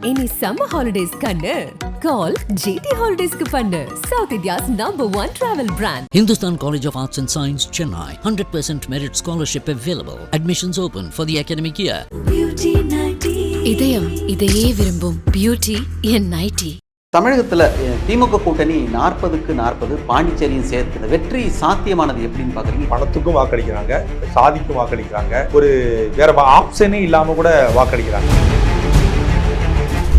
Any summer holidays kannu? Call GT Holidays ku pannu. South India's #1 travel brand. Hindustan College of Arts and Science, Chennai. 100% merit scholarship available. Admissions open for the academic year. Beauty 90. இதயம் இதையே விரும்பும் beauty என் 90. தமிழகத்தில் திமுக கூட்டணி 40க்கு 40 பாண்டிச்சேரியும் சேர்த்து இந்த வெற்றி சாத்தியமானது எப்படின்னு பார்க்குறீங்க? பணத்துக்கும் வாக்களிக்கிறாங்க, சாதிக்கும் வாக்களிக்கிறாங்க, ஒரு வேற ஆப்ஷனே இல்லாமல் கூட வாக்களிக்கிறாங்க.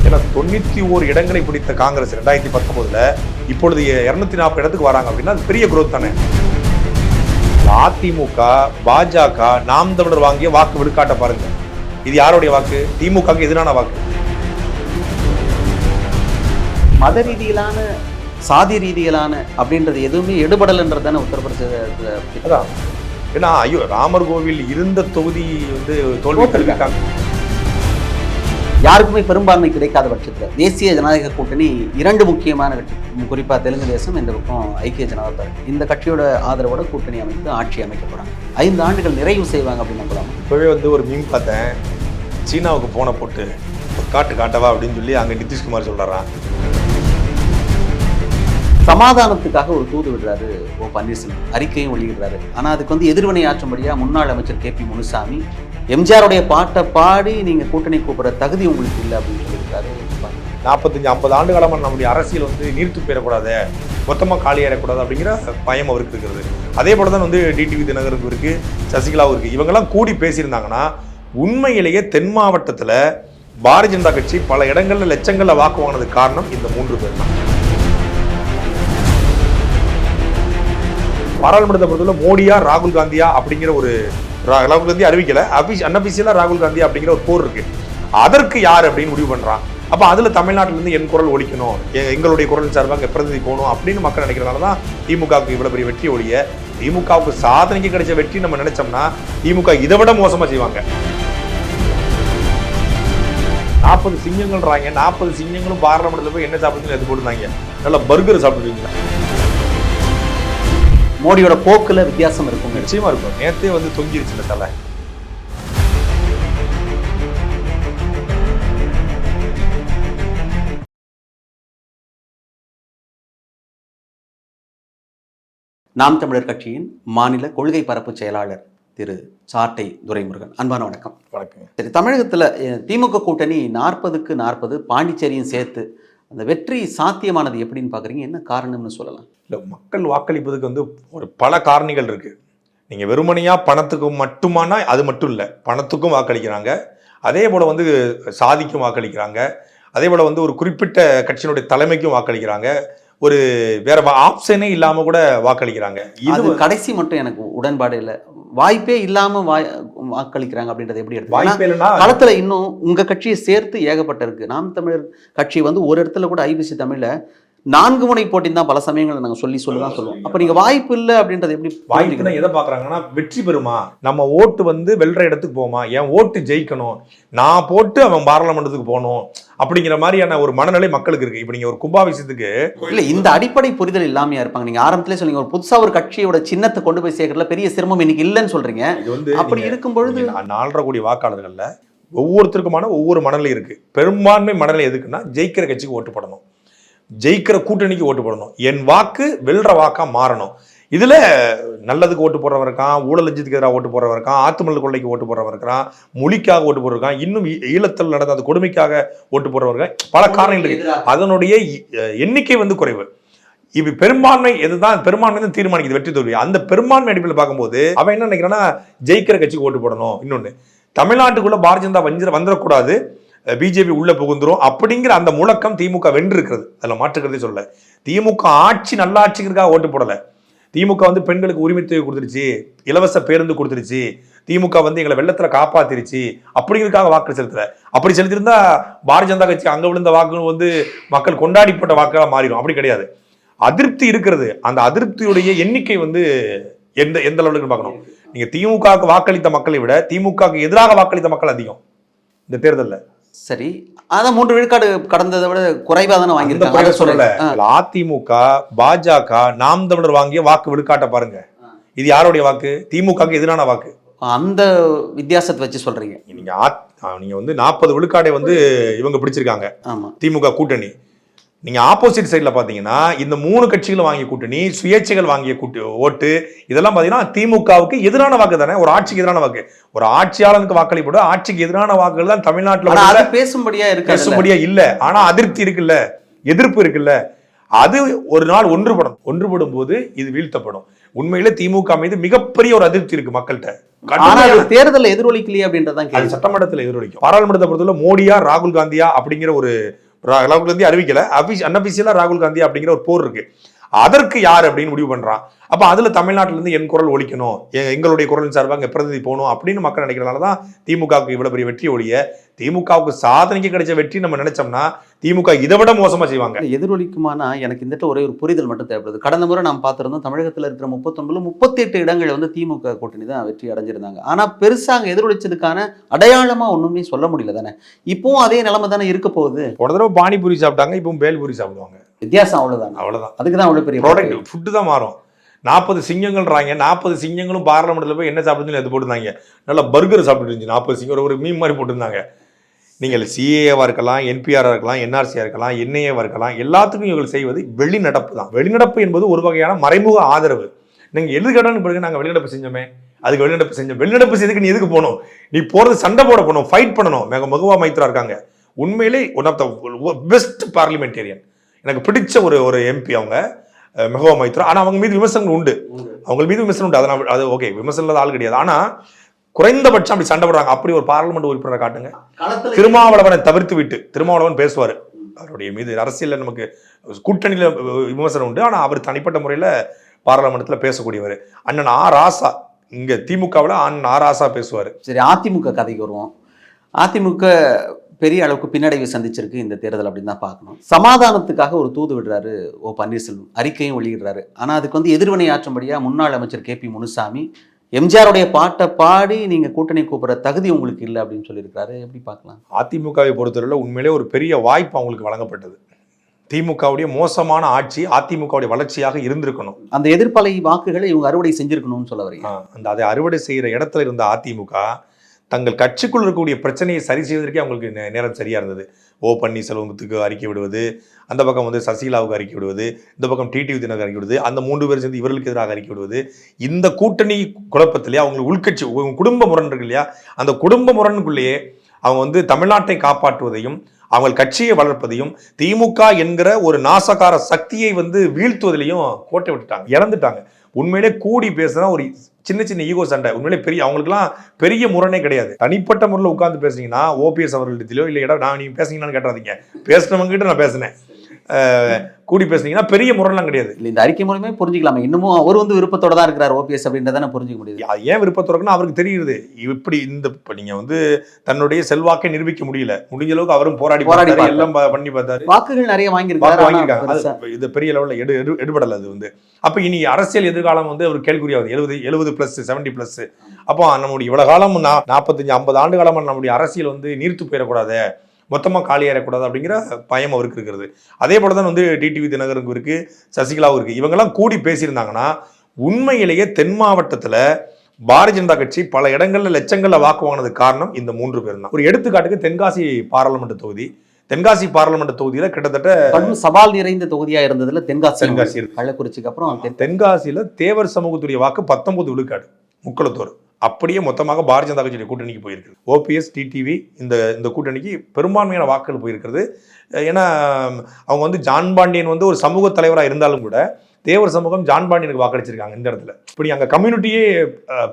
ஏன்னா 91 இடங்களை பிடித்த காங்கிரஸ் 2019 இப்பொழுது 240 இடத்துக்கு வராங்க அப்படின்னா அது பெரிய குரோத் தானே. அதிமுக, பாஜக, நாம் தமிழர் வாங்கிய வாக்கு விழுக்காட்ட பாருங்க. இது யாருடைய வாக்கு? திமுகவுக்கு எதிரான வாக்கு. மத ரீதியிலான சாதி ரீதியிலான அப்படின்றது எதுவுமே எடுபடலைன்றதான உத்தரப்பிரதேச. ஏன்னா ஐயோ ராமர் கோவில் இருந்த தொகுதி தோல்வி தருவிக்காங்க. யாருக்குமே பெரும்பான்மை கிடைக்காத பட்சத்தில் தேசிய ஜனநாயக கூட்டணி 2 முக்கியமான கட்சி, குறிப்பாக தெலுங்கு தேசம், இந்த பக்கம் ஐக்கிய ஜனதா தளம், இந்த கட்சியோட ஆதரவோட கூட்டணி அமைத்து ஆட்சி அமைக்க போறாங்க. 5 ஆண்டுகள் நிறைவு செய்வாங்க அப்படின்னு நம்பலாம். இப்பவே ஒரு மீம் பார்த்தேன், சீனாவுக்கு போன போட்டு காட்டவா அப்படின்னு சொல்லி அங்கே நிதிஷ்குமார் சொல்றாராம். சமாதானத்துக்காக ஒரு தூது விடுறாரு ஓ பன்னீர்செல்வம், அறிக்கையும் வெளியிடுறாரு. ஆனால் அதுக்கு எதிர்வினை ஆற்றும்படியா முன்னாள் அமைச்சர் KP முனுசாமி எம்ஜிஆருடைய பாட்டை பாடி நீங்க கூட்டணி கூப்பிடுற தகுதி உங்களுக்கு இல்லை அப்படின்னு சொல்லியிருக்காரு. 45-50 ஆண்டு காலமாக நம்முடைய அரசியல் நீர்த்து போயிடக்கூடாது, மொத்தமாக காலியேறக்கூடாது அப்படிங்கிற பயம் அவருக்கு இருக்கிறது. அதே போல தான் டிடிவி தினகருக்கு இருக்கு, சசிகலாவும் இருக்கு. இவங்கெல்லாம் கூடி பேசியிருந்தாங்கன்னா உண்மையிலேயே தென் மாவட்டத்தில் பாரதிய ஜனதா கட்சி பல இடங்கள்ல லட்சங்கள்ல வாக்கு வாங்கினதுக்கு காரணம் இந்த 3 பேர் தான். பாராளுமன்றத்தை பொறுத்தவரை மோடியா ராகுல் காந்தியா அப்படிங்கிற ஒரு ராகுல் காந்தி அறிவிக்கல, அன்அபிஷியலா ராகுல் காந்தி அப்படிங்கிற ஒரு போர் இருக்கு. அதற்கு யார் அப்படின்னு முடிவு பண்றான். அப்ப அதுல தமிழ்நாட்டில இருந்து என் குரல் ஒலிக்கணும், எங்களுடைய குரல் சார்பாக பிரதிநிதி போகணும் அப்படின்னு மக்கள் நினைக்கிறதுனால தான் திமுகவுக்கு இவ்வளவு பெரிய வெற்றி ஒழிய திமுகவுக்கு சாதனைக்கு கிடைச்ச வெற்றி நம்ம நினைச்சோம்னா திமுக இதை விட மோசமா செய்வாங்க. 40 சிங்கங்கள்ன்றாங்க, 40 சிங்கங்களும் பார்லமெண்ட்ல போய் என்ன சாப்பிடுறதுன்னு எது போட்டுருந்தாங்க, நல்லா பர்கர் சாப்பிட்டுருக்கீங்களா? மோடியோட போக்குல வித்தியாசம் இருக்கும், நிச்சயமா இருக்கும். நேத்தே தொங்கிருச்சு இந்த தலை. நாம் தமிழர் கட்சியின் மாநில கொள்கை பரப்பு செயலாளர் திரு சாட்டை துரைமுருகன், அன்பான வணக்கம். வணக்கம். சரி, தமிழகத்தில் திமுக கூட்டணி 40க்கு 40 பாண்டிச்சேரியும் சேர்த்து அந்த வெற்றி சாத்தியமானது எப்படின்னு பார்க்குறீங்க? என்ன காரணம்னு சொல்லலாம்? இல்லை, மக்கள் வாக்களிப்பதுக்கு ஒரு பல காரணிகள் இருக்கு. நீங்கள் வெறுமனையா பணத்துக்கு மட்டுமானா அது மட்டும் இல்லை, பணத்துக்கும் வாக்களிக்கிறாங்க, அதே போல சாதிக்கும் வாக்களிக்கிறாங்க, அதே போல ஒரு குறிப்பிட்ட கட்சியினுடைய தலைமைக்கும் வாக்களிக்கிறாங்க, ஒரு வேற ஆப்ஷனே இல்லாம கூட வாக்களிக்கிறாங்க. இது கடைசி மட்டும் எனக்கு உடன்பாடு இல்லை. வாய்ப்பே இல்லாம வாக்களிக்கிறாங்க அப்படின்றது எப்படி எடுத்து? வாய்ப்பே இல்லைன்னா களத்துல இன்னும் உங்க கட்சியை சேர்த்து ஏகப்பட்ட இருக்கு. நாம் தமிழர் கட்சி ஒரு இடத்துல கூட IBC தமிழ்ல 4 முனை போட்டின்னு தான் பல சமயங்களை நாங்கள் சொல்லுதான் சொல்லுவோம். அப்ப நீங்க வாய்ப்பு இல்லை அப்படின்றது எப்படி? வாய்ப்பு எதை பாக்குறாங்கன்னா வெற்றி பெறுமா, நம்ம ஓட்டு வெல்ற இடத்துக்கு போமா, என் ஓட்டு ஜெயிக்கணும், நான் போட்டு அவன் பாராளுமன்றத்துக்கு போகணும் அப்படிங்கிற மாதிரியான ஒரு மனநிலை மக்களுக்கு இருக்கு. இப்ப நீங்க ஒரு கும்பாபிஷேகத்துக்கு இல்ல, இந்த அடிப்படை புரிதல் இல்லாமையா இருப்பாங்க. நீங்க ஆரம்பத்திலே சொல்லுங்க, ஒரு புதுசா ஒரு கட்சியோட சின்னத்தை கொண்டு போய் சேர்க்கறதுல பெரிய சிரமம் இன்னைக்கு இல்லைன்னு சொல்றீங்க. அப்படி இருக்கும் பொழுது 4.5 கோடி வாக்காளர்கள்ல ஒவ்வொருத்தருக்குமான ஒவ்வொரு மனநிலை இருக்கு. பெரும்பான்மை மனநிலை எதுக்குன்னா ஜெயிக்கிற கட்சிக்கு ஓட்டு போடணும், ஜெயிக்கிற கூட்டணிக்கு ஓட்டு போடணும், என் வாக்கு வெல்ற வாக்கா மாறணும். இதுல நல்லதுக்கு ஓட்டு போடுறவர் இருக்கான், ஊழல் லஞ்சத்துக்கு எதிராக ஓட்டு போடுறவர் இருக்கான், ஆத்துமணல் கொள்ளைக்கு ஓட்டு போடுறவர் இருக்கான், மொழிக்காக ஓட்டு போடுறான், இன்னும் ஈழத்தில் நடந்த அந்த கொடுமைக்காக ஓட்டு போடுறவர்கள், பல காரணங்கள் இருக்கு. அதனுடைய எண்ணிக்கை குறைவு. இது பெரும்பான்மை எதுதான், பெரும்பான்மை தான் தீர்மானிக்குது வெற்றி தோல்வி. அந்த பெரும்பான்மை அடிப்படையில் பார்க்கும்போது அவன் என்ன நினைக்கிறான்னா ஜெயிக்கிற கட்சிக்கு ஓட்டு போடணும். இன்னொன்னு, தமிழ்நாட்டுக்குள்ள பாரதிய ஜனதா வந்துடக்கூடாது, பிஜேபி உள்ள புகுந்துரும் அப்படிங்கிற அந்த முழக்கம் திமுக வென்றிருக்கிறது. அதில் மாற்றுக்கிறதே சொல்ல. திமுக ஆட்சி நல்லாட்சிக்கிறதுக்காக ஓட்டு போடல. திமுக பெண்களுக்கு உரிமை தொகை கொடுத்துருச்சு, இலவச பேருந்து கொடுத்துருச்சு, திமுக எங்களை வெள்ளத்துல காப்பாத்திருச்சு அப்படிங்கிறதுக்காக வாக்கு செலுத்தல. அப்படி செலுத்திருந்தா பாரதிய ஜனதா கட்சி அங்க விழுந்த வாக்கு மக்கள் கொண்டாடிப்பட்ட வாக்காக மாறிடும். அப்படி கிடையாது. அதிருப்தி இருக்கிறது. அந்த அதிருப்தியுடைய எண்ணிக்கை எந்த அளவுக்கு பார்க்கணும். நீங்க திமுகவுக்கு வாக்களித்த மக்களை விட திமுகவுக்கு எதிராக வாக்களித்த மக்கள் அதிகம் இந்த தேர்தலில். சரி, அதான் 3 விழுக்காடு கடந்ததை விட குறைவாக தானே வாங்கியிருக்காங்க. சொல்லல, அதிமுக, பாஜக, நாம் தமிழர் வாங்கிய வாக்கு விழுக்காட்ட பாருங்க. இது யாருடைய வாக்கு? திமுகவுக்கு எதிரான வாக்கு. அந்த வித்தியாசத்தை வச்சு சொல்றீங்க. நீங்க வந்து 40 விழுக்காடை வந்து இவங்க பிடிச்சிருக்காங்க. ஆமா, திமுக கூட்டணி. நீங்க ஆப்போசிட் சைட்ல பாத்தீங்கன்னா இந்த 3 கட்சிகள் வாங்கிய கூட்டணி, சுயேட்சைகள் வாங்கிய ஓட்டு, இதெல்லாம் பாத்தீங்கன்னா திமுகவுக்கு எதிரான வாக்கு தானே, ஒரு ஆட்சிக்கு எதிரான வாக்கு. ஒரு ஆட்சியாளனுக்கு வாக்களிப்போட ஆட்சிக்கு எதிரான வாக்குகள் தான் தமிழ்நாட்டுல பேசும்படியா இல்ல. ஆனா அதிருப்தி இருக்குல்ல, எதிர்ப்பு இருக்குல்ல, அது ஒரு நாள் ஒன்றுபடும் போது இது வீழ்த்தப்படும். உண்மையில திமுக மீது மிகப்பெரிய ஒரு அதிருப்தி இருக்கு மக்கள்கிட்ட. தேர்தல் எதிரொலிக்கலையே அப்படின்றதான் சட்டமன்றத்தில் எதிரொலிக்கும். பாராளுமன்றத்தை பொறுத்தவரை மோடியா ராகுல் காந்தியா அப்படிங்கிற ஒரு, ராகுல் காந்தி அறிவிக்கல, அன்அபிஷியலா ராகுல் காந்தி அப்படிங்கிற ஒரு போர் இருக்கு. அதற்கு யார் அப்படின்னு முடிவு பண்றான். அப்ப அதுல தமிழ்நாட்டில இருந்து என் குரல் ஒலிக்கணும், எங்களுடைய குரலின் சார்பாக பிரதிநிதி போகணும் அப்படின்னு மக்கள் நினைக்கிறதுனாலதான் திமுகவுக்கு இவ்வளவு பெரிய வெற்றி ஒழிய திமுகவுக்கு சாதனைக்கு கிடைச்ச வெற்றி நம்ம நினைச்சோம்னா திமுக இதை விட மோசமா செய்வாங்க. எதிரொலிக்குமானா எனக்கு இந்த ஒரே ஒரு புரிதல் மட்டும் தேவைப்படுது. கடந்த முறை நாம் பார்த்திருந்தோம், தமிழகத்தில் இருக்கிற 38 இடங்கள் வந்து திமுக கூட்டணி தான் வெற்றி அடைஞ்சிருந்தாங்க. ஆனா பெருசா அங்க எதிரொலிச்சதுக்கான அடையாளமா ஒண்ணுமே சொல்ல முடியல தானே. இப்பவும் அதே நிலைமை தானே இருக்க போகுது. ஒரு தடவை பானிபூரி சாப்பிட்டாங்க, இப்பவும் பேல்பூரி சாப்பிடுவாங்க. வித்தியாசம் அவ்வளவுதான். அதுக்குதான் அவ்வளவு பெரிய ப்ராடக்ட் ஃபுட்டு தான் மாறும். 40 சிங்கங்கள்றாங்க, 40 சிங்கங்களும் பார்லமெண்ட்ல போய் என்ன சாப்பிடுன்னு எடுத்து போட்டுருந்தாங்க. நல்லா பர்கர் சாப்பிட்டு இருந்துச்சு 40 சிங்கம், ஒரு மீன் மாதிரி போட்டுருந்தாங்க. நீங்கள் சிஏஏவா இருக்கலாம், என்பிஆரா இருக்கலாம், என்ஆர்சியா இருக்கலாம், என்ஐஏவா இருக்கலாம், எல்லாத்துக்கும் இவர்கள் செய்வது வெளிநடப்பு தான். வெளிநடப்பு என்பது ஒரு வகையான மறைமுக ஆதரவு. நீங்க எதிர்கடன் பிறகு நாங்கள் வெளிநடப்பு செஞ்சோமே, அதுக்கு வெளிநடப்பு செஞ்சோம். வெளிநடப்பு செய்துக்கு நீ எதுக்கு போகணும்? நீ போறது சண்டை போட போகணும், ஃபைட் பண்ணணும். மகுவா மைத்ரா இருக்காங்க, உண்மையிலே one of the best parliamentarian. எனக்கு பிடிச்ச ஒரு எம்பி அவங்க, மகுவா மைத்ரா. ஆனா அவங்க மீது விமர்சனங்கள் உண்டு, அவங்க மீது விமர்சனம் உண்டு. அது ஓகே, விமர்சனம் இல்லாத ஆள் கிடையாது. ஆனா குறைந்தபட்சம் அப்படி சண்டை போடுறாங்க. அப்படி ஒரு பார்லிமெண்ட் உறுப்பினரை காட்டுங்க. திருமாவளவனை தவிர்த்து விட்டு, திருமாவளவன் பேசுவார், அவருடைய மீது அரசியல் நமக்கு கூட்டணியில விமர்சனம் உண்டு. ஆனா அவர் தனிப்பட்ட முறையில பார்லிமெண்ட்ல பேசக்கூடியவர். அண்ணன் ஆ ராசா, இங்க திமுகவில் அண்ணன் ஆ ராசா பேசுவார். சரி, அதிமுக கதைக்கு வருவோம். அதிமுக பெரிய அளவுக்கு பின்னடைவை சந்திச்சிருக்கு இந்த தேர்தல் அப்படின்னு தான் பார்க்கணும். சமாதானத்துக்காக ஒரு தூது விடுறாரு ஓ பன்னீர்செல்வம், அறிக்கையும் வெளியிடுறாரு. ஆனா அதுக்கு வந்து எதிர்வினை ஆற்றும்படியா முன்னாள் அமைச்சர் KP முனுசாமி எம்ஜிஆருடைய பாட்டை பாடி நீங்க கூட்டணி கூப்பிடுற தகுதி உங்களுக்கு இல்லை அப்படின்னு சொல்லியிருக்காரு. எப்படி பார்க்கலாம்? அதிமுகவை பொறுத்தவரையில் உண்மையிலே ஒரு பெரிய வாய்ப்பு அவங்களுக்கு வழங்கப்பட்டது. திமுகவுடைய மோசமான ஆட்சி அதிமுகவுடைய வளர்ச்சியாக இருந்திருக்கணும். அந்த எதிர்ப்பலை வாக்குகளை இவங்க அறுவடை செஞ்சிருக்கணும்னு சொல்ல வரீங்க. அதை அறுவடை செய்யற இடத்துல இருந்த அதிமுக தங்கள் கட்சிக்குள் இருக்கக்கூடிய பிரச்சனையை சரி செய்வதற்கே அவங்களுக்கு நேரம் சரியா இருந்தது. ஓ பன்னீர்செல்வத்துக்கு அறிக்கை விடுவது, அந்த பக்கம் வந்து சசிகலாவுக்கு அறிக்கை விடுவது, இந்த பக்கம் டிடிவி தினகரனுக்கு அறிக்கை விடுவது, அந்த 3 பேர் சேர்ந்து இவர்களுக்கு எதிராக அறிக்கை விடுவது. இந்த கூட்டணி குழப்பத்திலேயே அவங்களுக்கு உள்கட்சி குடும்ப முரண் இருக்கு இல்லையா, அந்த குடும்ப முரணுக்குள்ளேயே அவங்க வந்து தமிழ்நாட்டை காப்பாற்றுவதையும் அவங்க கட்சியை வளர்ப்பதையும் திமுக என்கிற ஒரு நாசகார சக்தியை வந்து வீழ்த்துவதிலையும் கோட்டை விட்டுட்டாங்க, இறந்துட்டாங்க. உண்மையிலே கூடி பேசுனா ஒரு சின்ன ஈகோ சண்டை, உண்மையிலே பெரிய அவங்களுக்குலாம் பெரிய முரணே கிடையாது. தனிப்பட்ட முறையில் உட்கார்ந்து பேசுனீங்கன்னா ஓபிஎஸ் அவர்களிடத்திலோ இல்லை நான் நீங்க பேசுனீங்கன்னு கேட்டாதீங்க, பேசினவங்க கிட்ட நான் பேசினேன், கூடி பேசுனீங்கன்னா பெரிய முரணெல்லாம் கிடையாது. இல்லை, இந்த அறிக்கை மூலமே புரிஞ்சுக்கலாமா? இன்னமும் அவர் வந்து விருப்பத்தோட தான் இருக்கிறார் ஓபிஎஸ் அப்படின்றத புரிஞ்சுக்க முடியுது. ஏன் விருப்பத்தோடனா அவருக்கு தெரியுது இப்படி இப்போ நீங்க வந்து தன்னுடைய செல்வாக்கை நிரூபிக்க முடியல, முடிஞ்ச அளவுக்கு அவரும் போராடி எல்லாம் பண்ணி பார்த்தாரு, வாக்குகள் நிறைய வாங்கியிருக்காங்க. இது பெரிய லெவலில் எடுபடல. அது வந்து அப்ப இனி அரசியல் எதிர்காலம் வந்து அவர் கேள்விக்குறியாவது 70+ 70+. அப்போ நம்முடைய இவ்வளவு காலம் 45-50 ஆண்டு காலமா நம்முடைய அரசியல் வந்து நீர்த்து போயிடக்கூடாது, மொத்தமாக காலியாயிடக்கூடாது அப்படிங்கிற பயம் அவருக்கு இருக்கிறது. அதே போல தான் வந்து டிடிவி தினகரனுக்கு இருக்கு, சசிகலாவும் இருக்கு. இவங்கெல்லாம் கூடி பேசியிருந்தாங்கன்னா உண்மையிலேயே தென் மாவட்டத்தில் பாரதிய ஜனதா கட்சி பல இடங்கள்ல லட்சங்கள்ல வாக்கு வாங்கினதுக்கு காரணம் இந்த 3 பேர் தான். ஒரு எடுத்துக்காட்டுக்கு தென்காசி பாராளுமன்ற தொகுதி, தென்காசி பாராளுமன்ற தொகுதியில கிட்டத்தட்ட சவால் நிறைந்த தொகுதியா இருந்ததுல தென்காசி கள்ளக்குறிச்சிக்கு அப்புறம் தென்காசியில தேவர் சமூகத்துடைய வாக்கு 19 விழுக்காடு, முக்களத்தோர். அப்படியே மொத்தமாக பாரதிய ஜனதா கட்சியுடைய கூட்டணிக்கு போயிருக்கு. ஓபிஎஸ் டிடிவி இந்த கூட்டணிக்கு பெரும்பான்மையான வாக்குகள் போயிருக்கிறது. ஏன்னா அவங்க வந்து ஜான் பாண்டியன் வந்து ஒரு சமூக தலைவராக இருந்தாலும் கூட தேவர் சமூகம் ஜான் பாண்டியனுக்கு வாக்களிச்சிருக்காங்க இந்த இடத்துல. இப்படி அங்கே கம்யூனிட்டியே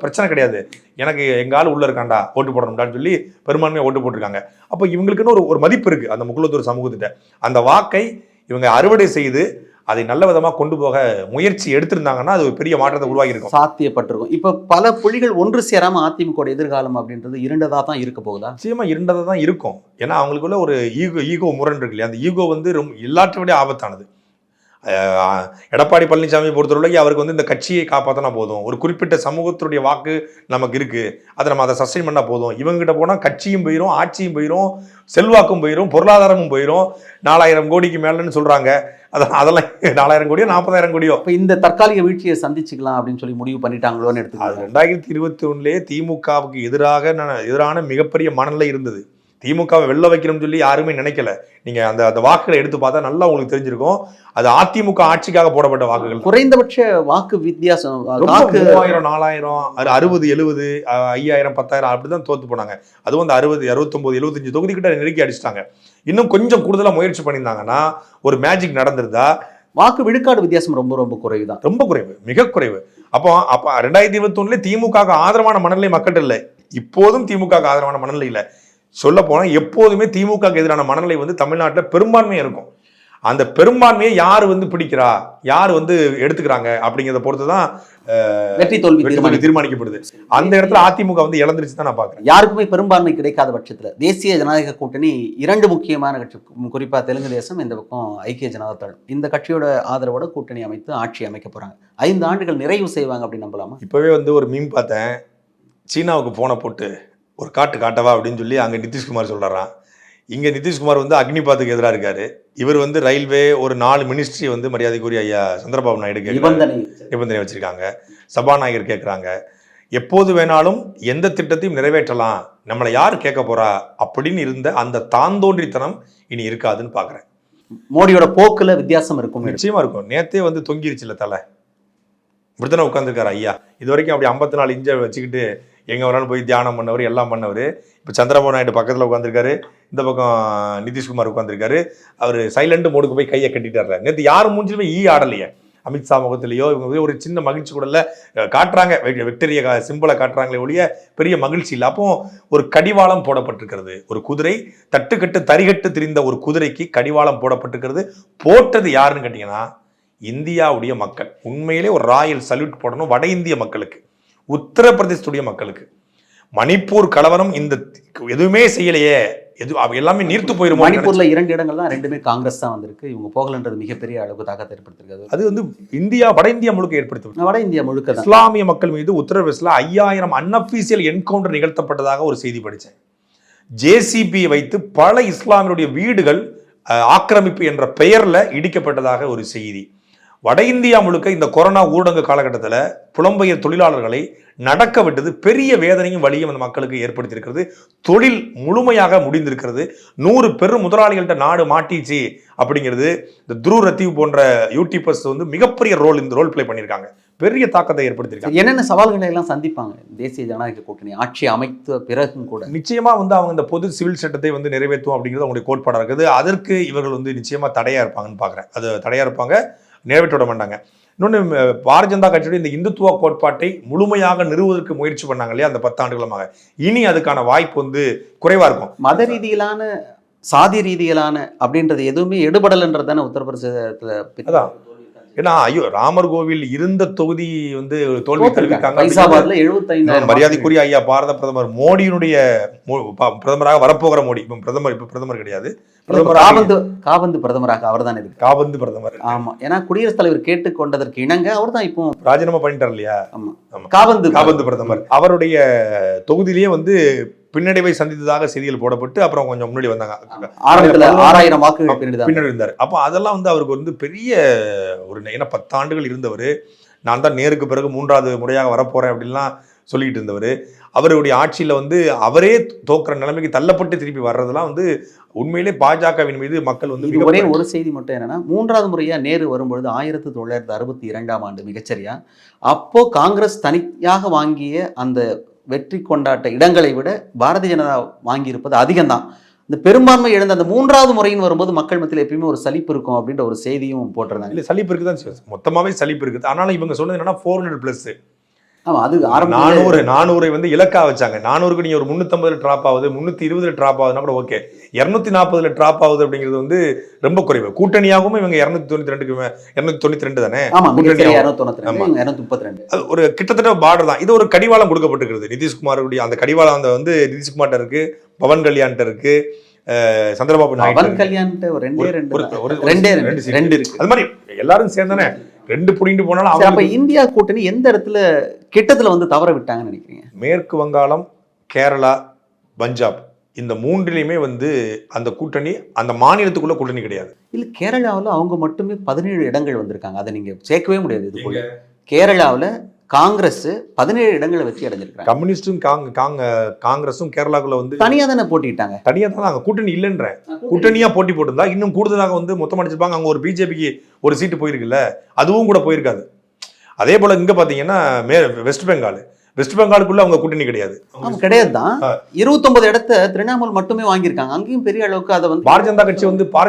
பிரச்சனை கிடையாது, எனக்கு எங்க ஆள் உள்ள இருக்காண்டா ஓட்டு போடணும்டான்னு சொல்லி பெரும்பான்மையாக ஓட்டு போட்டிருக்காங்க. அப்போ இவங்களுக்குன்னு ஒரு மதிப்பு இருக்கு அந்த முக்குளத்தூர் சமூகத்திட்ட. அந்த வாக்கை இவங்க அறுவடை செய்து அதை நல்ல விதமாக கொண்டு போக முயற்சி எடுத்திருந்தாங்கன்னா அது ஒரு பெரிய மாற்றத்தை உருவாகி இருக்கும், சாத்தியப்பட்டிருக்கும். இப்போ பல புள்ளிகள் ஒன்று சேராம அதிமுக எதிர்காலம் அப்படின்றது இருண்டதா தான் இருக்க போகுதா? நிச்சயமா இருண்டதா தான் இருக்கும். ஏன்னா அவங்களுக்குள்ள ஒரு ஈகோ முரண் இருக்கு இல்லையா, அந்த ஈகோ வந்து ரொம்ப எல்லாற்றை விட ஆபத்தானது. எடப்பாடி பழனிசாமி பொறுத்தவரைக்கும் அவருக்கு வந்து இந்த கட்சியை காப்பாற்றினா போதும், ஒரு குறிப்பிட்ட சமூகத்துடைய வாக்கு நமக்கு இருக்கு, அதை நம்ம அதை சஸ்டெயின் பண்ணா போதும். இவங்ககிட்ட போனால் கட்சியும் போயிடும், ஆட்சியும் போயிடும், செல்வாக்கும் போயிடும், பொருளாதாரமும் போயிடும். 4000 கோடிக்கு மேலன்னு சொல்றாங்க. அதெல்லாம் 4000 கோடியோ 40,000 கோடியோ. இப்போ இந்த தற்காலிக வீழ்ச்சியை சந்திச்சுக்கலாம் அப்படின்னு சொல்லி முடிவு பண்ணிட்டாங்களோன்னு எடுத்துக்கலாம். 2021 திமுகவுக்கு எதிரான மிகப்பெரிய மனநிலை இருந்தது. திமுகவை வெல்ல வைக்கணும்னு சொல்லி யாருமே நினைக்கல. நீங்க அந்த வாக்குகளை எடுத்து பார்த்தா நல்லா உங்களுக்கு தெரிஞ்சிருக்கும். அது அதிமுக ஆட்சிக்காக போடப்பட்ட வாக்குகள். குறைந்தபட்ச வாக்கு வித்தியாசம் 3000, 4000, 60, 70, 5000, 10,000 அப்படிதான் தோத்து போனாங்க. அதுவும் அந்த 60, 69, 75 தொகுதி கிட்ட நெருக்கி அடிச்சிட்டாங்க. இன்னும் கொஞ்சம் கூடுதலா முயற்சி பண்ணியிருந்தாங்கன்னா ஒரு மேஜிக் நடந்திருந்தா. வாக்கு விழுக்காடு வித்தியாசம் ரொம்ப ரொம்ப குறைவு தான், ரொம்ப குறைவு, மிக குறைவு. அப்போ 2021 திமுக ஆதரவான மனநிலை மக்கள் இல்லை. இப்போதும் திமுக ஆதரவான மனநிலை இல்லை. சொல்ல போனா எப்போதுமே திமுக எதிரான மனநிலை வந்து தமிழ்நாட்டில் பெரும்பான்மையா இருக்கும். அந்த பெரும்பான்மையை யார் வந்து பிடிக்கிறா, யார் வந்து எடுத்துக்கிறாங்க அப்படிங்கிறத பொறுத்துதான் வெற்றி தோல்வி தீர்மானிக்கப்படுது. அந்த இடத்துல அதிமுக வந்து இழந்துருச்சு தான் நான் பாக்குறேன். யாருக்குமே பெரும்பான்மை கிடைக்காத பட்சத்துல தேசிய ஜனநாயக கூட்டணி 2 முக்கியமான கட்சி, குறிப்பா தெலுங்கு தேசம், இந்த பக்கம் ஐக்கிய ஜனதா தளம், இந்த கட்சியோட ஆதரவோட கூட்டணி அமைத்து ஆட்சி அமைக்க போறாங்க. 5 ஆண்டுகள் நிறைவு செய்வாங்க அப்படின்னு நம்பலாமா? இப்பவே வந்து ஒரு மீம் பார்த்தேன், சீனாவுக்கு போன போட்டு ஒரு காட்டவா அப்படின்னு சொல்லி அங்கே நிதிஷ்குமார் சொல்கிறாராம். இங்கே நிதிஷ்குமார் வந்து அக்னிபாத்துக்கு எதிராக இருக்காரு. இவர் வந்து ரயில்வே ஒரு 4 மினிஸ்ட்ரி வந்து மரியாதைக்குரிய ஐயா சந்திரபாபு நாயுடு நிபந்தனை வச்சிருக்காங்க. சபாநாயகர் கேட்குறாங்க, எப்போது வேணாலும் எந்த திட்டத்தையும் நிறைவேற்றலாம், நம்மளை யார் கேட்க போறா அப்படின்னு இருந்த அந்த தாந்தோன்றித்தனம் இனி இருக்காதுன்னு பார்க்குறேன். மோடியோட போக்குல வித்தியாசம் இருக்கும், நிச்சயமா இருக்கும். நேத்தே வந்து தொங்கிருச்சுல தலை, இப்படித்தானே உட்காந்துருக்காரு ஐயா. இது வரைக்கும் அப்படி 54 இன்ச்சை வச்சுக்கிட்டு எங்கே வேணாலும் போய் தியானம் பண்ணவர், எல்லாம் பண்ணவர். இப்போ சந்திரபாபு நாயுடு பக்கத்தில் உட்காந்துருக்காரு, இந்த பக்கம் நிதிஷ்குமார் உட்காந்துருக்காரு. அவர் சைலண்ட் மோடுக்கு போய் கையை கட்டிட்டாரு. நேற்று யாரும் மூஞ்சிலுமே ஆடலையே. அமித்ஷா முகத்திலேயோ இவங்க ஒரு சின்ன மகிழ்ச்சி கூட இல்லை காட்டுறாங்க, விக்டரிய சிம்பிளை காட்டுறாங்களே ஒழிய பெரிய மகிழ்ச்சி இல்லை. அப்போ ஒரு கடிவாளம் போடப்பட்டிருக்கிறது. ஒரு குதிரை தட்டுக்கட்டு தரிகட்டு திரிந்த ஒரு குதிரைக்கு கடிவாளம் போடப்பட்டிருக்கிறது. போட்டது யாருன்னு கேட்டீங்கன்னா இந்தியாவுடைய மக்கள். உண்மையிலே ஒரு ராயல் சல்யூட் போடணும் வட இந்திய மக்களுக்கு, உத்தரப்பிரதேசத்துடைய மக்களுக்கு. மணிப்பூர் கலவரம் இந்த எதுவுமே செய்யலையே, எல்லாமே நீர்த்து போயிரும். மணிப்பூர்ல 2 இடங்கள் தான், 2மே காங்கிரஸ் தான் வந்திருக்கு. இவங்க போகலன்றது மிகப்பெரிய அளவுக்கு தாக்கத்தை ஏற்படுத்திருக்காது. அது வந்து வட இந்தியா முழுக்க ஏற்படுத்தி, வட இந்தியா முழுக்க இஸ்லாமிய மக்கள் மீது உத்தரப்பிரதேசல 5000 அன்அபிஷியல் என்கவுண்டர் நிகழ்த்தப்பட்டதாக ஒரு செய்தி படித்தேன். ஜேசிபி வைத்து பல இஸ்லாமியருடைய வீடுகள் ஆக்கிரமிப்பு என்ற பெயர்ல இடிக்கப்பட்டதாக ஒரு செய்தி. வட இந்தியா முழுக்க இந்த கொரோனா ஊரடங்கு காலகட்டத்தில் புலம்பெயர் தொழிலாளர்களை நடக்க விட்டது பெரிய வேதனையும் வலியும் அந்த மக்களுக்கு ஏற்படுத்தியிருக்கிறது. தொழில் முழுமையாக முடிந்திருக்கிறது. 100 பெரும் முதலாளிகள்கிட்ட நாடு மாட்டிச்சு அப்படிங்கிறது இந்த துருவ் ரத்தீவ் போன்ற யூடியூபர்ஸ் வந்து மிகப்பெரிய இந்த ரோல் பிளே பண்ணியிருக்காங்க, பெரிய தாக்கத்தை ஏற்படுத்தியிருக்காங்க. என்னென்ன சவால்களை எல்லாம் சந்திப்பாங்க தேசிய ஜனநாயக கூட்டணி ஆட்சி அமைத்த பிறகும் கூட? நிச்சயமா வந்து அவங்க இந்த பொது சிவில் சட்டத்தை வந்து நிறைவேற்றும் அப்படிங்கிறது அவங்களுடைய கோட்பாடாக இருக்குது. அதற்கு இவர்கள் வந்து நிச்சயமா தடையா இருப்பாங்கன்னு பார்க்குறேன். அது தடையா இருப்பாங்க, நிறைவேற்ற விட மாட்டாங்க. இன்னொன்று, பாரதிய ஜனதா கட்சியுடைய இந்த இந்துத்துவ கோட்பாட்டை முழுமையாக நிறுவுவதற்கு முயற்சி பண்ணாங்க இல்லையா அந்த 10 ஆண்டுகளமாக. இனி அதுக்கான வாய்ப்பு வந்து குறைவா இருக்கும். மத ரீதியிலான, சாதி ரீதியிலான அப்படின்றது எதுவுமே எடுபடலன்றது தானே உத்தரப்பிரதேசத்துல. அதான் ஏன்னா ராமர் கோவில் இருந்த தொகுதி வந்து தோல்வி தழுவிக்காங்க. மரியாதைக்குரிய ஐயா பாரத பிரதமர் மோடியினுடைய பிரதமராக வரப்போகிற மோடி, இப்ப பிரதமர் கிடையாது, காபந்து பிரதமராக அவர் தான் இருக்கு. காபந்து பிரதமர், ஆமா. ஏன்னா குடியரசுத் தலைவர் கேட்டுக்கொண்டதற்கு இணங்க அவர் தான் இப்போ ராஜினாமா பண்ணிட்டார் இல்லையா. ஆமா, காபந்து பிரதமர் அவருடைய தொகுதியிலேயே வந்து பின்னடைவை சந்தித்ததாக செய்திகள் போடப்பட்டு அப்புறம் கொஞ்சம் முன்னாடி வந்தாங்க. ஆரம்பத்தில் 6000 வாக்குகள் பின்னாடி இருந்தார். அப்போ அதெல்லாம் வந்து அவருக்கு வந்து பெரிய ஒரு, ஏன்னா 10 ஆண்டுகள் இருந்தவர், நான் தான் நேருக்கு பிறகு 3வது முறையாக வரப்போறேன் அப்படின்லாம் சொல்லிட்டு இருந்தவர். அவருடைய ஆட்சியில் வந்து அவரே தோக்குற நிலைமைக்கு தள்ளப்பட்டு திருப்பி வர்றதெல்லாம் வந்து உண்மையிலே பாஜகவின் மீது மக்கள் வந்து ஒரே ஒரு செய்தி மட்டும் என்னன்னா, 3வது முறையா நேரு வரும்பொழுது 1962ஆம் ஆண்டு மிகச்சரியா, அப்போ காங்கிரஸ் தனியாக வாங்கிய அந்த வெற்றி கொண்டாட்ட இடங்களை விட பாரதிய ஜனதா வாங்கியிருப்பது அதிகம்தான். இந்த பெரும்பான்மை எழுந்த அந்த 3வது முறையின் வரும்போது மக்கள் மத்தியில் எப்பயுமே ஒரு சலிப்பு இருக்கும் அப்படின்ற ஒரு செய்தியும் போட்டிருந்தாங்க. இல்லை, சலிப்பு இருக்குதான், மொத்தமாகவே சலிப்பு இருக்குது. ஆனாலும் இவங்க சொன்னது என்னன்னா 400+. ஆமா, அது 400 வந்து இலக்கா வச்சாங்க. 400க்கு நீங்க ஒரு 350 டிராப் ஆகுது, 320 டிராப் ஆகுதுன்னா கூட ஓகே. 240 டிராப் ஆகுது அப்படிங்கிறது வந்து ரொம்ப குறைவு. கூட்டணியாகவும் இவங்க 292 தானே, ஒரு கிட்டத்தட்ட பார்டர் தான். இது ஒரு கடிவாளம் கொடுக்கப்பட்டிருக்கிறது நிதிஷ்குமாருடைய. அந்த கடிவாளம் அந்த வந்து நிதிஷ்குமார்ட்ட இருக்கு, பவன் கல்யாண்ட்ட இருக்கு, சந்திரபாபு நாயுடு கல்யாண் 2 இருக்கு. அது மாதிரி எல்லாரும் சேர்ந்தானே 2 புடிங்கிட்டு போனாலும் சரி, அப்ப அவங்க இந்தியா கூட்டணி எந்த இடத்துல கிட்டத்துல வந்து தவற விட்டாங்கன்னு நினைக்கிறீங்க? மேற்கு வங்காளம், கேரளா, பஞ்சாப் இந்த 3லையுமே வந்து அந்த கூட்டணி அந்த மாநிலத்துக்குள்ள கூட்டணி கிடையாது. இல்ல, கேரளாவில் அவங்க மட்டுமே 17 இடங்கள் வந்திருக்காங்க. அதை நீங்க சேர்க்கவே முடியாது. இது போல கேரளாவில் காங்கிரஸ் 17 இடங்களை வச்சு அடைஞ்சிருக்காங்க. கம்யூனிஸ்டும் காங்கிரஸும் கேரளாக்குள்ள வந்து தனியா தானே போட்டிட்டாங்க. தனியா தான் அங்க கூட்டணி இல்லைன்ற கூட்டணியா போட்டி போட்டிருந்தா இன்னும் கூடுதலாக வந்து மொத்தம் அடிச்சிருப்பாங்க. அங்க ஒரு பிஜேபிக்கு ஒரு சீட்டு போயிருக்குல்ல, அதுவும் கூட போயிருக்காது. அதே போல இங்க பாத்தீங்கன்னா வெஸ்ட் பெங்காலுக்குள்ள அவங்க கூட்டணி கிடையாது. கிடையாது தான். 29 இடத்தை திரிணாமுல் மட்டுமே வாங்கியிருக்காங்க. அங்கேயும் பெரிய அளவுக்கு அதை வந்து பாரதிய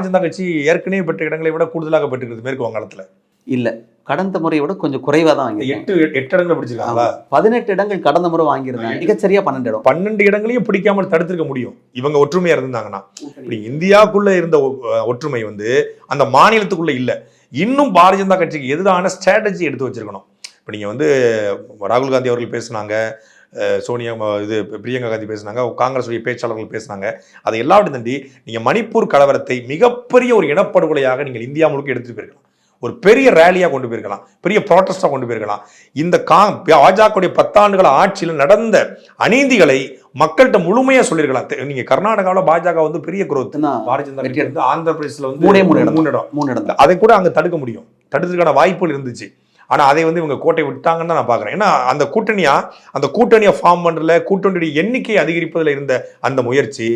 ஜனதா கட்சி ஏற்கனவே பெற்ற இடங்களை விட கூடுதலாக பெற்றுக்கிறது மேற்கு வங்காளத்துல. இல்ல, கடந்த முறையை விட கொஞ்சம் குறைவா தான் வாங்கியிருக்காங்க. 8 இடங்களை பிடிச்சிருக்காங்களா? 18 இடங்கள் கடந்த முறை வாங்கியிருந்தாங்க. மிகச்சரியா 12 இடம். 12 இடங்களையும் பிடிக்காமல் தடுத்திருக்க முடியும் இவங்க ஒற்றுமையா இருந்தாங்கன்னா. இப்படி இந்தியாவுக்குள்ள இருந்த ஒற்றுமை வந்து அந்த மாநிலத்துக்குள்ள இல்ல. இன்னும் பாரதிய ஜனதா கட்சிக்கு எதிரான ஸ்ட்ராட்டஜி எடுத்து வச்சிருக்கணும். இப்போ நீங்கள் வந்து ராகுல் காந்தி அவர்கள் பேசுனாங்க, சோனியா பிரியங்கா காந்தி பேசுனாங்க, காங்கிரஸ் பேச்சாளர்கள் பேசுனாங்க. அதை எல்லாவற்றையும் தாண்டி நீங்கள் மணிப்பூர் கலவரத்தை மிகப்பெரிய ஒரு இனப்படுகொலையாக நீங்கள் இந்தியா முழுக்க எடுத்துட்டு போயிருக்கலாம். ஒரு பெரிய ரேலியாக கொண்டு போயிருக்கலாம், பெரிய ப்ராட்டஸ்டாக கொண்டு போயிருக்கலாம். இந்த பாஜகவுடைய 10 ஆண்டுகள ஆட்சியில் நடந்த அநீதிகளை மக்கள்கிட்ட முழுமையா சொல்லியிருக்கலாம். நீங்க கர்நாடகாவில் பாஜக வந்து பெரிய குரோத், பாரதிய ஜனதா கட்சி வந்து ஆந்திர பிரதேசல வந்து 3 இடம் அதை கூட அங்க தடுக்க முடியும், தடுக்கிறதுக்கான வாய்ப்புகள் இருந்துச்சு. ஆனா அதை வந்து இவங்க கோட்டை விட்டாங்கன்னு தான் நான் பாக்குறேன். ஏன்னா அந்த கூட்டணியை ஃபார்ம் பண்றதுல, கூட்டணியுடைய எண்ணிக்கையை அதிகரிப்பதில் இருந்த அந்த முயற்சி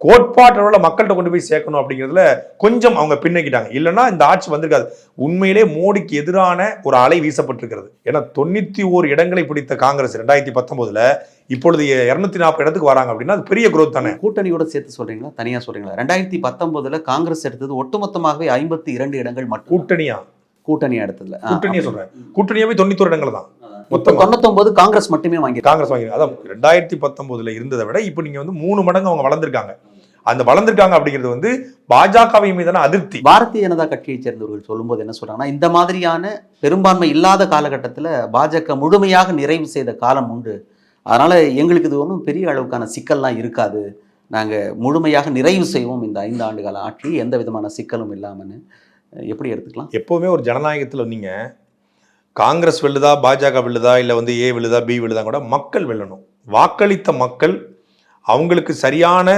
கோட்பாட்டோட மக்கள்கிட்ட கொண்டு போய் சேர்க்கணும் அப்படிங்கிறதுல கொஞ்சம் அவங்க பின்னிக்கிட்டாங்க. இல்லைன்னா இந்த ஆட்சி வந்திருக்காது. உண்மையிலே மோடிக்கு எதிரான ஒரு அலை வீசப்பட்டிருக்கிறது. ஏன்னா 91 இடங்களை பிடித்த காங்கிரஸ் 2019 இப்பொழுது 240 இடத்துக்கு வராங்க அப்படின்னா அது பெரிய குரோத் தானே. கூட்டணியோட சேர்த்து சொல்றீங்களா, தனியா சொல்றீங்களா? 2019 காங்கிரஸ் எடுத்தது ஒட்டுமொத்தமாகவே 52 இடங்கள் மட்டும். கூட்டணியா எடுத்ததுல கூட்டணியா சொல்றேன், கூட்டணியாவே 91 இடங்கள் தான். மொத்தம் 99 காங்கிரஸ் மட்டுமே வாங்கி. அதான் 2019 இருந்ததை விட இப்போ நீங்க வந்து 3 மடங்கு அவங்க வளர்ந்துருக்காங்க. அந்த வளர்ந்துருக்காங்க அப்படிங்கிறது வந்து பாஜகவை மீதான அதிருப்தி. பாரதிய ஜனதா கட்சியை சேர்ந்தவர்கள் சொல்லும்போது என்ன சொல்றாங்கன்னா, இந்த மாதிரியான பெரும்பான்மை இல்லாத காலகட்டத்தில் பாஜக முழுமையாக நிறைவு செய்த காலம் உண்டு. அதனால எங்களுக்கு இது ஒன்றும் பெரிய அளவுக்கான சிக்கல்லாம் இருக்காது, நாங்கள் முழுமையாக நிறைவு செய்வோம் இந்த 5 ஆண்டு கால ஆட்சி, எந்த விதமான சிக்கலும் இல்லாமன்னு. எப்படி எடுத்துக்கலாம்? எப்போவுமே ஒரு ஜனநாயகத்தில் நீங்க காங்கிரஸ் வெல்லுதா, பாஜக வெல்லுதா, இல்லை வந்து ஏ வெல்லுதா, பி வெல்லுதா கூட மக்கள் வெல்லணும். வாக்களித்த மக்கள் அவங்களுக்கு சரியான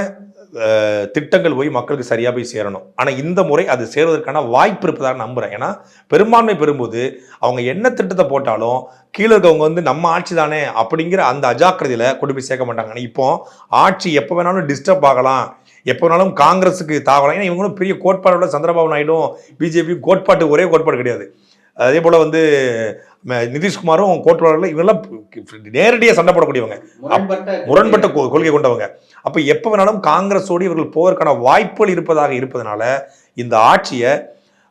திட்டங்கள் போய் மக்களுக்கு சரியாக போய் சேரணும். ஆனால் இந்த முறை அது சேருவதற்கான வாய்ப்பு இருப்பதாக நம்புகிறேன். ஏன்னா பெரும்பான்மை பெறும்போது அவங்க என்ன திட்டத்தை போட்டாலும் கீழே இருக்கவங்க வந்து நம்ம ஆட்சி தானே அப்படிங்கிற அந்த அஜாக்கிரதையில் கொண்டு போய் சேர்க்க மாட்டாங்க. ஆனால் இப்போ ஆட்சி எப்போ வேணாலும் டிஸ்டர்ப் ஆகலாம், எப்போ வேணாலும் காங்கிரஸுக்கு தாவலாம். ஏன்னா இவங்களும் பெரிய கோட்பாடோட சந்திரபாபு நாயுடும் பிஜேபி கோட்பாட்டு ஒரே கோட்பாடு கிடையாது. அதே போல் வந்து நிதிஷ்குமாரும் கோட்பாடுகள் இவங்கெல்லாம் நேரடியாக சண்டை போடக்கூடியவங்க, முரண்பட்ட கொள்கை கொண்டவங்க. அப்போ எப்போ வேணாலும் காங்கிரஸோடு இவர்கள் போவதற்கான வாய்ப்புகள் இருப்பதனால இந்த ஆட்சியை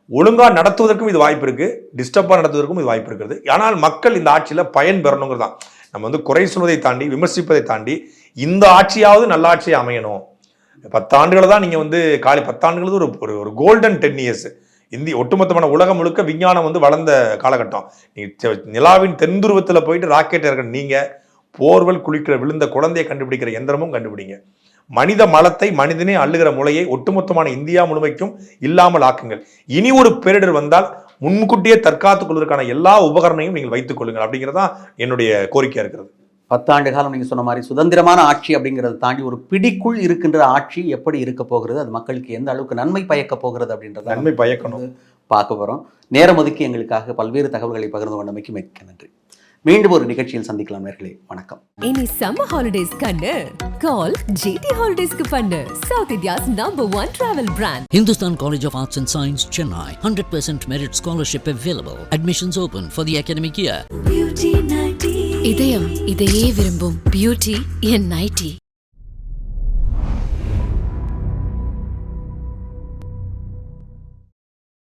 ஒழுங்காக நடத்துவதற்கும் இது வாய்ப்பு இருக்குது, டிஸ்டர்பாக நடத்துவதற்கும் இது வாய்ப்பு இருக்குது. ஆனால் மக்கள் இந்த ஆட்சியில் பயன் பெறணுங்கிறது தான். நம்ம வந்து குறை சொல்வதை தாண்டி, விமர்சிப்பதை தாண்டி இந்த ஆட்சியாவது நல்ல ஆட்சியை அமையணும். 10 ஆண்டுகளை தான் நீங்கள் வந்து 10 ஆண்டுகள் ஒரு கோல்டன் 10 இயர்ஸ். இந்திய ஒட்டுமொத்தமான உலகம் முழுக்க விஞ்ஞானம் வந்து வளர்ந்த காலகட்டம். நீங்க நிலாவின் தென்துருவத்தில் போயிட்டு ராக்கெட் இறக்க, நீங்க போர்வெல் குளிக்கிற விழுந்த குழந்தையை கண்டுபிடிக்கிற எந்திரமும் கண்டுபிடிங்க. மனித மலத்தை மனிதனே அள்ளுகிற முறையை ஒட்டுமொத்தமான இந்தியா முழுமைக்கும் இல்லாமல் ஆக்குங்கள். இனி ஒரு பேரிடர் வந்தால் முன்கூட்டியே தற்காத்துக் கொள்வதற்கான எல்லா உபகரணங்களையும் நீங்கள் வைத்துக் கொள்ளுங்கள் அப்படிங்கிறதான் என்னுடைய கோரிக்கையா இருக்கிறது. 10 ஆண்டு காலம் நீங்கள் சொன்ன மாதிரி சுதந்திரமான ஆட்சி அப்படிங்கிறத தாண்டி ஒரு பிடிக்குள் இருக்கின்ற ஆட்சி எப்படி இருக்க போகிறது, அது மக்களுக்கு எந்த அளவுக்கு நன்மை பயக்க போகிறது அப்படின்றத நன்மை பயக்கணும் பார்க்க போகிறோம். நேரம் ஒதுக்கி எங்களுக்காக பல்வேறு தகவல்களை பகிர்ந்து கொண்டமைக்கு மிக்க நன்றி. மீண்டும் ஒரு நிகழ்ச்சியில் சந்திக்கலாம் நேர்களே. வணக்கம். இனி சம்மர் ஹாலிடேஸ் கண்ணு கால் ஜிடி ஹாலிடேஸ்க்கு பண்ணு. South India's #1 travel brand. Hindustan College of Arts and Science, Chennai. 100% merit scholarship available. Admissions open for the academic year. இதயம் இதையே விரும்பும் பியூட்டி என் நைட்டி.